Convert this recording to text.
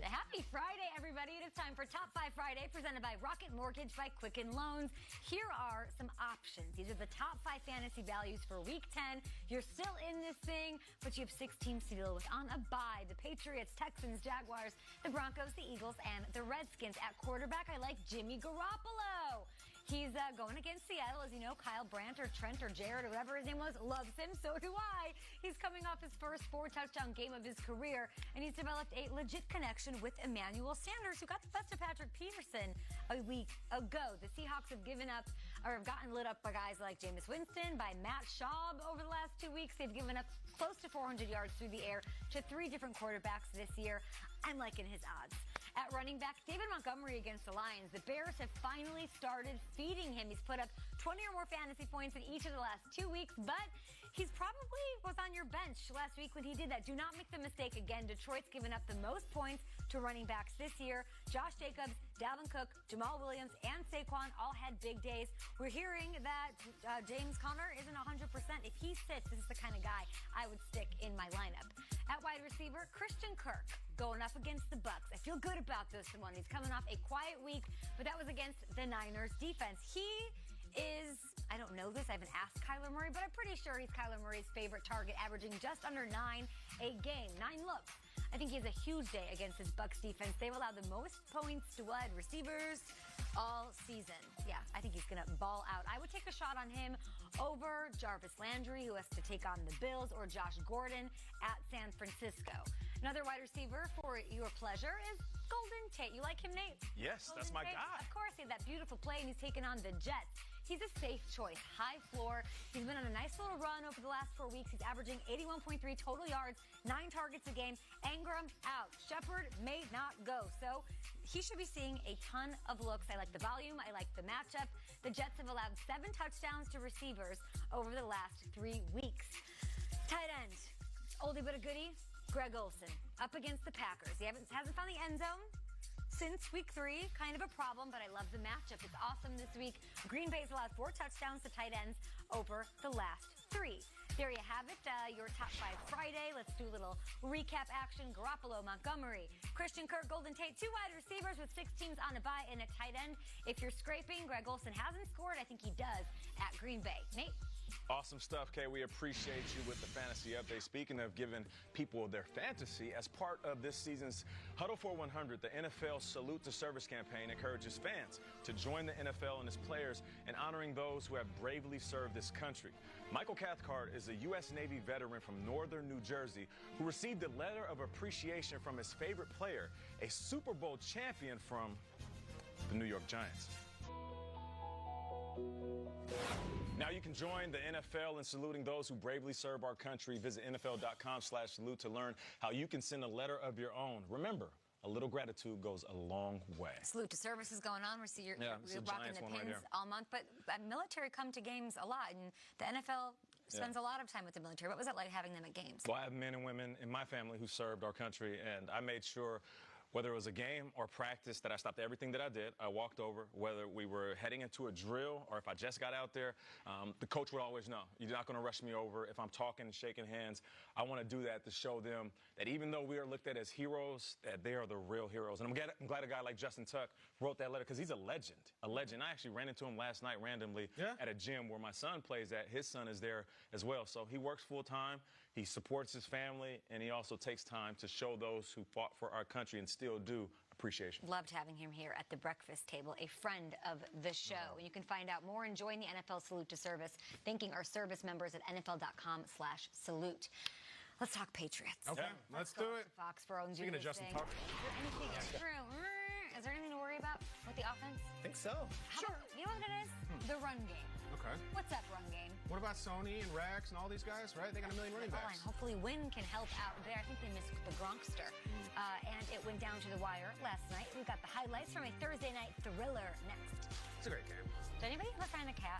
Happy Friday, everybody. It is time for Top 5 Friday, presented by Rocket Mortgage by Quicken Loans. Here are some options. These are the top 5 fantasy values for Week 10. You're still in this thing, but you have 6 teams to deal with on a bye. The Patriots, Texans, Jaguars, the Broncos, the Eagles, and the Redskins. At quarterback, I like Jimmy Garoppolo. He's going against Seattle. As you know, Kyle Brandt or Trent or Jared or whatever his name was loves him. So do I. He's coming off his first 4-touchdown game of his career, and he's developed a legit connection with Emmanuel Sanders, who got the best of Patrick Peterson a week ago. The Seahawks have given up or have gotten lit up by guys like Jameis Winston, by Matt Schaub over the last 2 weeks. They've given up close to 400 yards through the air to 3 different quarterbacks this year. I'm liking his odds. At running back, David Montgomery against the Lions. The Bears have finally started feeding him. He's put up 20 or more fantasy points in each of the last 2 weeks, but he's probably was on your bench last week when he did that. Do not make the mistake again. Detroit's given up the most points to running backs this year. Josh Jacobs, Dalvin Cook, Jamal Williams, and Saquon all had big days. We're hearing that James Conner isn't 100%. If he sits, this is the kind of guy I would stick in my lineup. At wide receiver, Christian Kirk going up against the Bucs. I feel good about this one. He's coming off a quiet week, but that was against the Niners defense. He is, I don't know this, I haven't asked Kyler Murray, but I'm pretty sure he's Kyler Murray's favorite target, averaging just under 9 a game. 9 looks. I think he has a huge day against this Bucs defense. They've allowed the most points to wide receivers all season. Yeah, I think he's going to ball out. I would take a shot on him over Jarvis Landry, who has to take on the Bills, or Josh Gordon at San Francisco. Another wide receiver for your pleasure is Golden Tate. You like him, Nate? Yes, Golden that's my Tate? guy. Of course, he had that beautiful play, and he's taken on the Jets. He's a safe choice, high floor. He's been on a nice little run over the last 4 weeks. He's averaging 81.3 total yards, 9 targets a game. Ingram out. Shepard may not go. So he should be seeing a ton of looks. I like the volume. I like the matchup. The Jets have allowed 7 touchdowns to receivers over the last 3 weeks. Tight end, oldie but a goodie, Greg Olsen, up against the Packers. He hasn't found the end zone since week 3, kind of a problem, but I love the matchup. It's awesome this week. Green Bay's allowed 4 touchdowns to tight ends over the last 3. There you have it, your Top 5 Friday. Let's do a little recap action. Garoppolo, Montgomery, Christian Kirk, Golden Tate, 2 wide receivers with 6 teams on a bye and a tight end. If you're scraping, Greg Olsen hasn't scored. I think he does at Green Bay. Nate? Awesome stuff, Kay. We appreciate you with the fantasy update. Speaking of giving people their fantasy, as part of this season's Huddle for 100, the NFL Salute to Service campaign encourages fans to join the NFL and its players in honoring those who have bravely served this country. Michael Cathcart is a U.S. Navy veteran from northern New Jersey who received a letter of appreciation from his favorite player, a Super Bowl champion from the New York Giants. Now you can join the NFL in saluting those who bravely serve our country. Visit NFL.com/salute to learn how you can send a letter of your own. Remember, a little gratitude goes a long way. Salute to service is going on. We see you're rocking the pins all month. But military come to games a lot, and the NFL spends a lot of time with the military. What was it like having them at games? Well, I have men and women in my family who served our country, and I made sure, whether it was a game or practice, that I stopped everything that I did. I walked over, whether we were heading into a drill or if I just got out there. The coach would always know, you're not going to rush me over. If I'm talking and shaking hands, I want to do that to show them that even though we are looked at as heroes, that they are the real heroes. And I'm glad a guy like Justin Tuck wrote that letter because he's a legend. A legend. I actually ran into him last night randomly at a gym where my son plays at. His son is there as well. So he works full time. He supports his family, and he also takes time to show those who fought for our country and still do appreciation. Loved having him here at the breakfast table, a friend of the show. You can find out more and join the NFL Salute to Service, thanking our service members at NFL.com/salute. Let's talk Patriots. Okay, let's do it. Foxborough and Speaking of Justin Tucker. Is there anything to worry about with the offense? I think so. Sure. You know what it is? The run game. Okay. What's up, run game? What about Sony and Rex and all these guys, right? They got a million running backs. Hopefully Wynn can help out there. I think they missed the Gronkster. And it went down to the wire last night. We've got the highlights from a Thursday night thriller next. It's a great game. Did anybody ever find a cat?